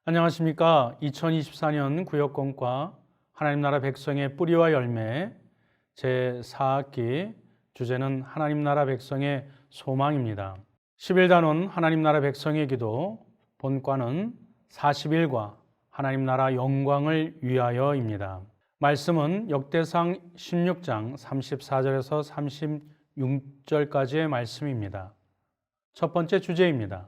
안녕하십니까. 2024년 구역공과 하나님 나라 백성의 뿌리와 열매 제4학기 주제는 하나님 나라 백성의 소망입니다. 11단원 하나님 나라 백성의 기도 본과는 40일과 하나님 나라 영광을 위하여입니다. 말씀은 역대상 16장 34절에서 36절까지의 말씀입니다. 첫 번째 주제입니다.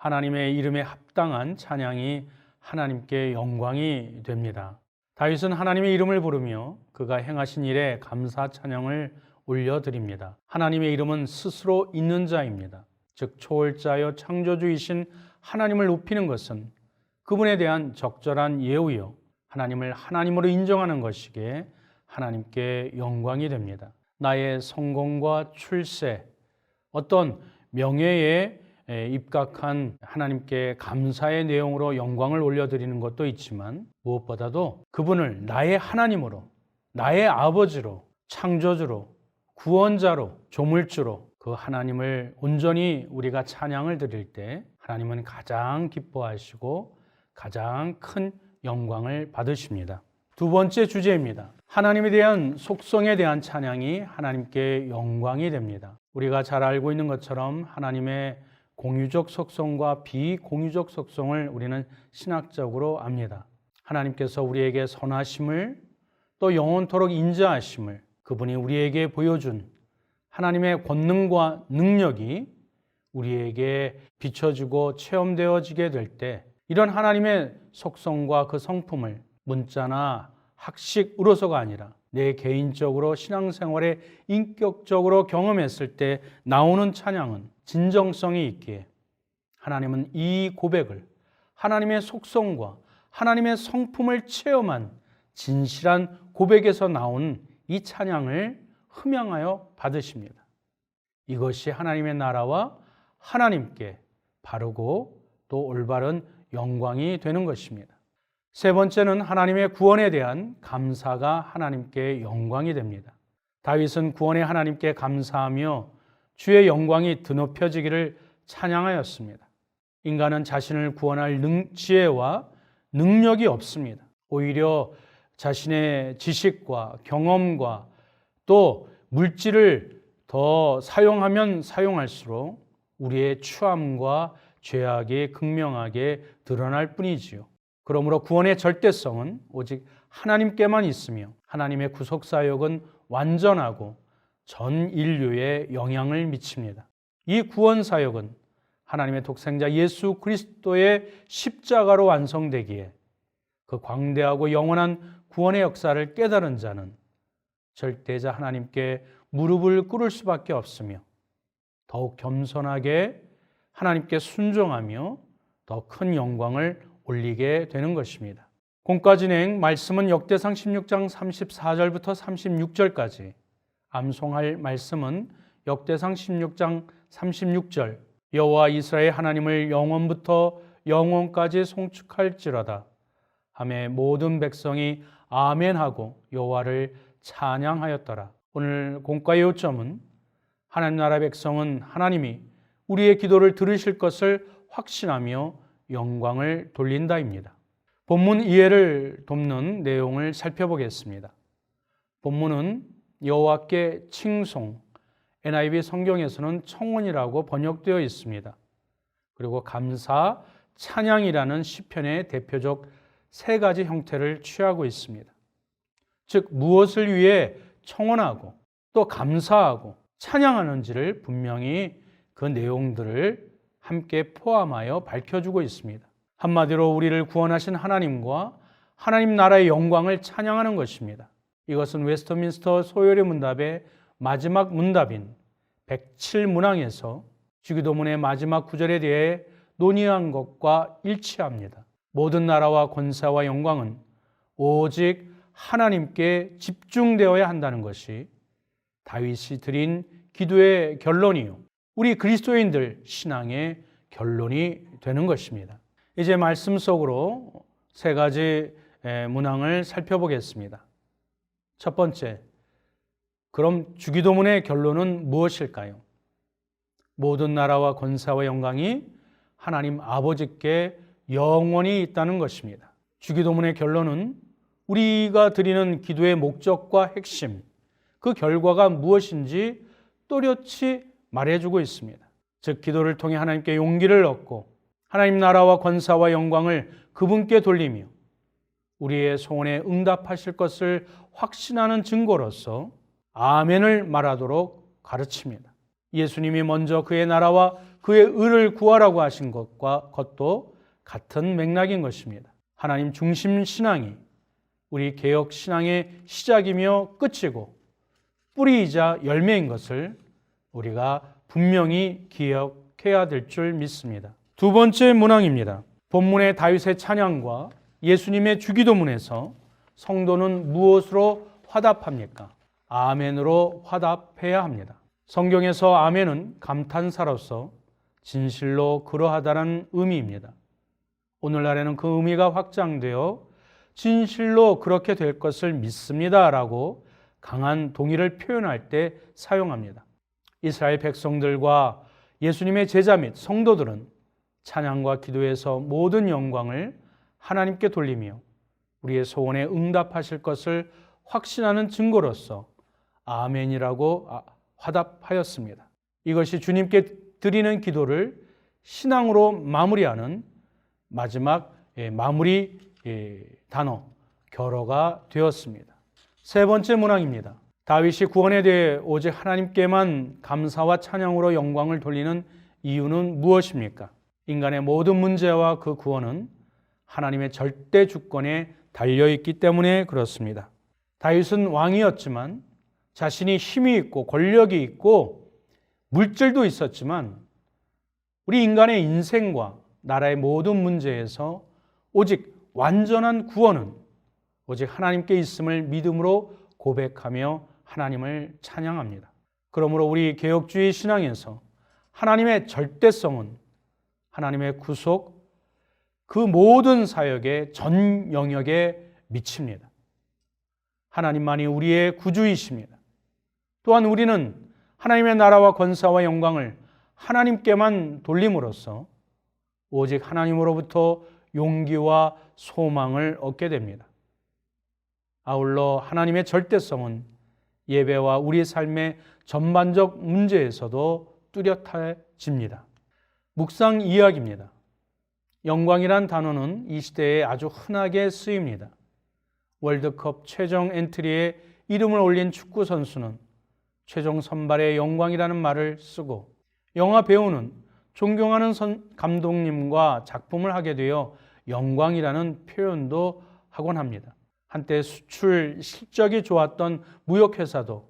하나님의 이름에 합당한 찬양이 하나님께 영광이 됩니다. 다윗은 하나님의 이름을 부르며 그가 행하신 일에 감사 찬양을 올려드립니다. 하나님의 이름은 스스로 있는 자입니다. 즉 초월자여 창조주이신 하나님을 높이는 것은 그분에 대한 적절한 예우요 하나님을 하나님으로 인정하는 것이기에 하나님께 영광이 됩니다. 나의 성공과 출세, 어떤 명예에 입각한 하나님께 감사의 내용으로 영광을 올려드리는 것도 있지만 무엇보다도 그분을 나의 하나님으로, 나의 아버지로, 창조주로, 구원자로, 조물주로 그 하나님을 온전히 우리가 찬양을 드릴 때 하나님은 가장 기뻐하시고 가장 큰 영광을 받으십니다. 두 번째 주제입니다. 하나님에 대한 속성에 대한 찬양이 하나님께 영광이 됩니다. 우리가 잘 알고 있는 것처럼 하나님의 공유적 속성과 비공유적 속성을 우리는 신학적으로 압니다. 하나님께서 우리에게 선하심을 또 영원토록 인자하심을 그분이 우리에게 보여준 하나님의 권능과 능력이 우리에게 비춰지고 체험되어지게 될 때 이런 하나님의 속성과 그 성품을 문자나 학식으로서가 아니라 내 개인적으로 신앙생활에 인격적으로 경험했을 때 나오는 찬양은 진정성이 있기에 하나님은 이 고백을 하나님의 속성과 하나님의 성품을 체험한 진실한 고백에서 나온 이 찬양을 흠양하여 받으십니다. 이것이 하나님의 나라와 하나님께 바르고 또 올바른 영광이 되는 것입니다. 세 번째는 하나님의 구원에 대한 감사가 하나님께 영광이 됩니다. 다윗은 구원의 하나님께 감사하며 주의 영광이 드높여지기를 찬양하였습니다. 인간은 자신을 구원할 지혜와 능력이 없습니다. 오히려 자신의 지식과 경험과 또 물질을 더 사용하면 사용할수록 우리의 추함과 죄악이 극명하게 드러날 뿐이지요. 그러므로 구원의 절대성은 오직 하나님께만 있으며 하나님의 구속사역은 완전하고 전 인류에 영향을 미칩니다. 이 구원사역은 하나님의 독생자 예수 그리스도의 십자가로 완성되기에 그 광대하고 영원한 구원의 역사를 깨달은 자는 절대자 하나님께 무릎을 꿇을 수밖에 없으며 더욱 겸손하게 하나님께 순종하며 더 큰 영광을 올리게 되는 것입니다. 공과 진행 말씀은 역대상 16장 34절부터 36절까지, 암송할 말씀은 역대상 16장 36절 여호와 이스라엘 하나님을 영원부터 영원까지 송축할지로다 하매 모든 백성이 아멘하고 여호와를 찬양하였더라. 오늘 공과의 요점은 하나님 나라 백성은 하나님이 우리의 기도를 들으실 것을 확신하며 영광을 돌린다입니다. 본문 이해를 돕는 내용을 살펴보겠습니다. 본문은 여호와께 칭송, NIV 성경에서는 청원이라고 번역되어 있습니다. 그리고 감사, 찬양이라는 시편의 대표적 세 가지 형태를 취하고 있습니다. 즉 무엇을 위해 청원하고 또 감사하고 찬양하는지를 분명히 그 내용들을 함께 포함하여 밝혀주고 있습니다. 한마디로 우리를 구원하신 하나님과 하나님 나라의 영광을 찬양하는 것입니다. 이것은 웨스터민스터 소요리 문답의 마지막 문답인 107문항에서 주기도문의 마지막 구절에 대해 논의한 것과 일치합니다. 모든 나라와 권세와 영광은 오직 하나님께 집중되어야 한다는 것이 다윗이 드린 기도의 결론이요 우리 그리스도인들 신앙의 결론이 되는 것입니다. 이제 말씀 속으로 세 가지 문항을 살펴보겠습니다. 첫 번째, 그럼 주기도문의 결론은 무엇일까요? 모든 나라와 권세와 영광이 하나님 아버지께 영원히 있다는 것입니다. 주기도문의 결론은 우리가 드리는 기도의 목적과 핵심, 그 결과가 무엇인지 또렷이 말해주고 있습니다. 즉 기도를 통해 하나님께 용기를 얻고 하나님 나라와 권사와 영광을 그분께 돌리며 우리의 소원에 응답하실 것을 확신하는 증거로서 아멘을 말하도록 가르칩니다. 예수님이 먼저 그의 나라와 그의 의를 구하라고 하신 것도 같은 맥락인 것입니다. 하나님 중심 신앙이 우리 개혁 신앙의 시작이며 끝이고 뿌리이자 열매인 것을 우리가 분명히 기억해야 될 줄 믿습니다. 두 번째 문항입니다. 본문의 다윗의 찬양과 예수님의 주기도문에서 성도는 무엇으로 화답합니까? 아멘으로 화답해야 합니다. 성경에서 아멘은 감탄사로서 진실로 그러하다는 의미입니다. 오늘날에는 그 의미가 확장되어 진실로 그렇게 될 것을 믿습니다라고 강한 동의를 표현할 때 사용합니다. 이스라엘 백성들과 예수님의 제자 및 성도들은 찬양과 기도에서 모든 영광을 하나님께 돌리며 우리의 소원에 응답하실 것을 확신하는 증거로서 아멘이라고 화답하였습니다. 이것이 주님께 드리는 기도를 신앙으로 마무리하는 마지막 마무리 단어, 결어가 되었습니다. 세 번째 문항입니다. 다윗이 구원에 대해 오직 하나님께만 감사와 찬양으로 영광을 돌리는 이유는 무엇입니까? 인간의 모든 문제와 그 구원은 하나님의 절대 주권에 달려있기 때문에 그렇습니다. 다윗은 왕이었지만 자신이 힘이 있고 권력이 있고 물질도 있었지만 우리 인간의 인생과 나라의 모든 문제에서 오직 완전한 구원은 오직 하나님께 있음을 믿음으로 고백하며 하나님을 찬양합니다. 그러므로 우리 개혁주의 신앙에서 하나님의 절대성은 하나님의 구속, 그 모든 사역의 전 영역에 미칩니다. 하나님만이 우리의 구주이십니다. 또한 우리는 하나님의 나라와 권사와 영광을 하나님께만 돌림으로써 오직 하나님으로부터 용기와 소망을 얻게 됩니다. 아울러 하나님의 절대성은 예배와 우리 삶의 전반적 문제에서도 뚜렷해집니다. 묵상 이야기입니다. 영광이란 단어는 이 시대에 아주 흔하게 쓰입니다. 월드컵 최종 엔트리에 이름을 올린 축구 선수는 최종 선발의 영광이라는 말을 쓰고 영화 배우는 존경하는 감독님과 작품을 하게 되어 영광이라는 표현도 하곤 합니다. 한때 수출 실적이 좋았던 무역회사도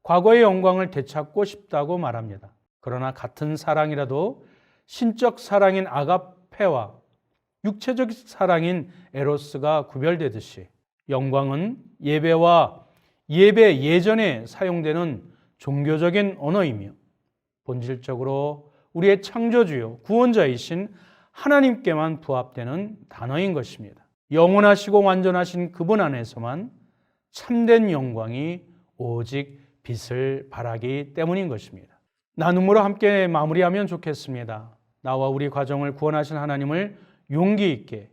과거의 영광을 되찾고 싶다고 말합니다. 그러나 같은 사랑이라도 신적 사랑인 아가페와 육체적 사랑인 에로스가 구별되듯이 영광은 예배와 예배 예전에 사용되는 종교적인 언어이며 본질적으로 우리의 창조주요 구원자이신 하나님께만 부합되는 단어인 것입니다. 영원하시고 완전하신 그분 안에서만 참된 영광이 오직 빛을 발하기 때문인 것입니다. 나눔으로 함께 마무리하면 좋겠습니다. 나와 우리 가정을 구원하신 하나님을 용기 있게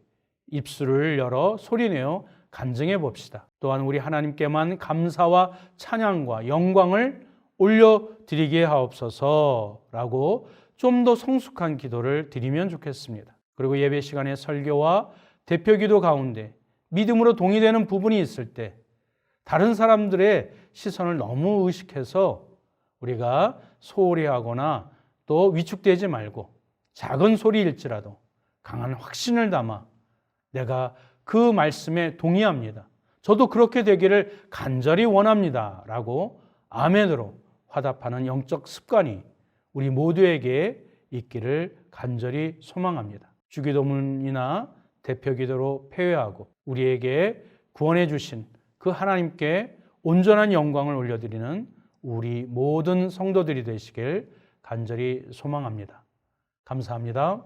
입술을 열어 소리내어 간증해 봅시다. 또한 우리 하나님께만 감사와 찬양과 영광을 올려드리게 하옵소서라고 좀 더 성숙한 기도를 드리면 좋겠습니다. 그리고 예배 시간에 설교와 대표 기도 가운데 믿음으로 동의되는 부분이 있을 때 다른 사람들의 시선을 너무 의식해서 우리가 소홀히 하거나 또 위축되지 말고 작은 소리일지라도 강한 확신을 담아 내가 그 말씀에 동의합니다. 저도 그렇게 되기를 간절히 원합니다. 라고 아멘으로 화답하는 영적 습관이 우리 모두에게 있기를 간절히 소망합니다. 주기도문이나 대표기도로 폐회하고 우리에게 구원해 주신 그 하나님께 온전한 영광을 올려드리는 우리 모든 성도들이 되시길 간절히 소망합니다. 감사합니다.